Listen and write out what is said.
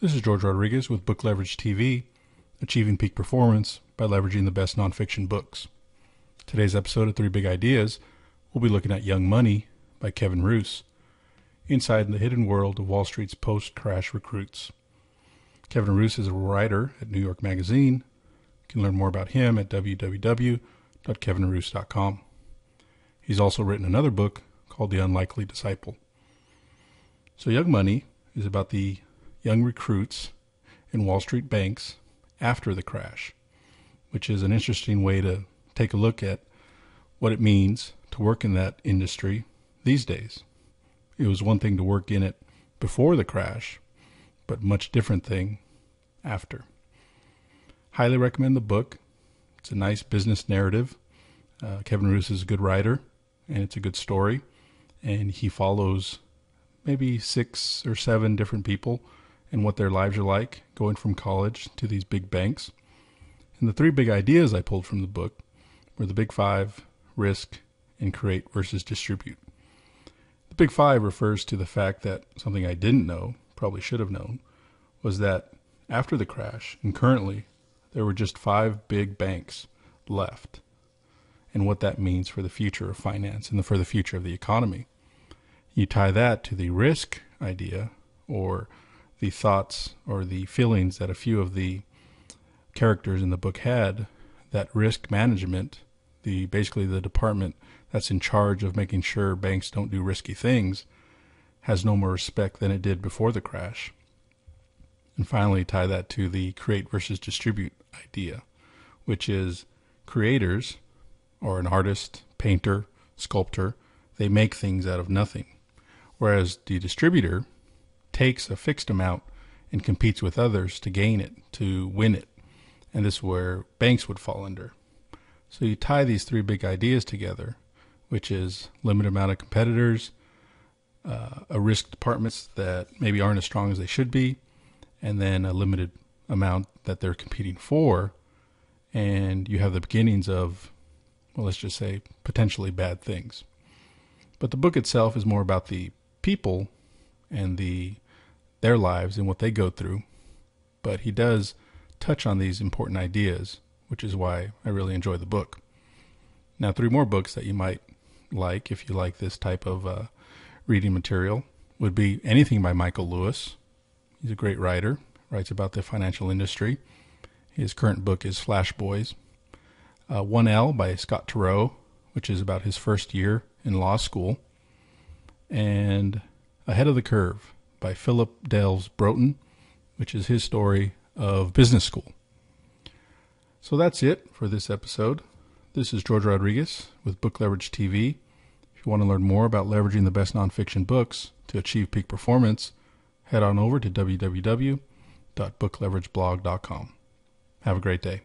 This is George Rodriguez with Book Leverage TV, achieving peak performance by leveraging the best nonfiction books. Today's episode of 3 Big Ideas, we'll be looking at Young Money by Kevin Roose, inside the hidden world of Wall Street's post-crash recruits. Kevin Roose is a writer at New York Magazine. You can learn more about him at www.kevinroose.com. He's also written another book called The Unlikely Disciple. So Young Money is about the young recruits in Wall Street banks after the crash, which is an interesting way to take a look at what it means to work in that industry these days. It was one thing to work in it before the crash, but much different thing after. Highly recommend the book. It's a nice business narrative. Kevin Roose is a good writer, and it's a good story, and he follows maybe 6 or 7 different people and what their lives are like going from college to these big banks. And the 3 big ideas I pulled from the book were the Big 5, risk, and create versus distribute. The Big 5 refers to the fact that something I didn't know, probably should have known, was that after the crash, and currently, there were just 5 big banks left, and what that means for the future of finance and for the future of the economy. You tie that to the risk idea, or the thoughts or the feelings that a few of the characters in the book had, that risk management, basically the department that's in charge of making sure banks don't do risky things, has no more respect than it did before the crash. And finally, tie that to the create versus distribute idea, which is creators, or an artist, painter, sculptor, they make things out of nothing. Whereas the distributor takes a fixed amount and competes with others to gain it, to win it. And this is where banks would fall under. So you tie these 3 big ideas together, which is limited amount of competitors, a risk departments that maybe aren't as strong as they should be, and then a limited amount that they're competing for. And you have the beginnings of, well, let's just say, potentially bad things. But the book itself is more about the people and their lives and what they go through. But he does touch on these important ideas, which is why I really enjoy the book. Now, 3 more books that you might like, if you like this type of reading material, would be anything by Michael Lewis. He's a great writer, writes about the financial industry. His current book is Flash Boys. 1L by Scott Turow, which is about his first year in law school. And Ahead of the Curve by Philip Delves Broughton, which is his story of business school. So that's it for this episode. This is George Rodriguez with Book Leverage TV. If you want to learn more about leveraging the best nonfiction books to achieve peak performance, head on over to www.bookleverageblog.com. Have a great day.